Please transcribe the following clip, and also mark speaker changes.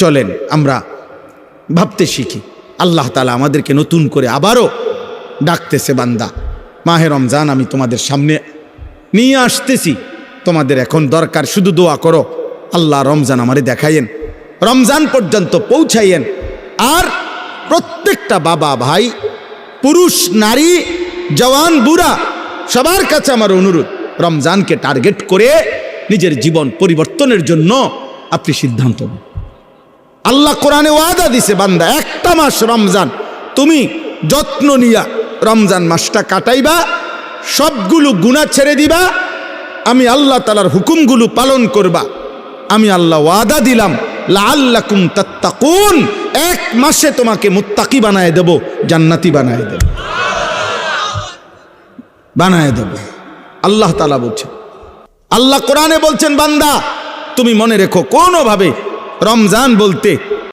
Speaker 1: চলেন আমরা ভাবতে শিখি। আল্লাহ তাআলা আমাদেরকে নতুন করে আবারও ডাকতেছে, বান্দা মাহে রমজান আমি তোমাদের সামনে নিয়ে আসতেছি, তোমাদের এখন দরকার শুধু দোয়া করো, আল্লাহ রমজান আমারে দেখাইয়েন, রমজান পর্যন্ত পৌঁছাইয়েন। আর প্রত্যেকটা বাবা ভাই, পুরুষ নারী, জওয়ান বুড়া, সবার কাছে আমার অনুরোধ, রমজানকে টার্গেট করে নিজের জীবন পরিবর্তনের জন্য আপনি সিদ্ধান্ত নিন। আল্লাহ কোরআনে ওয়াদা দিছে, বান্দা একটা মাস রমজান তুমি যত্ন নিয়া রমজান মাসটা কাটাইবা, সবগুলো গুনাহ ছেড়ে দিবা, আমি আল্লাহ তাআলার হুকুমগুলো পালন করবা, আমি আল্লাহ ওয়াদা দিলাম লাআল্লাকুম তাত্তাকুন, এক মাসে তোমাকে মুত্তাকি বানায় দেব, জান্নাতি বানায় দেব, বানায় দেব। আল্লাহ তাআলা বলছেন, আল্লাহ কোরআনে বলছেন, বান্দা তুমি মনে রেখো কোনোভাবে রমজান বলতে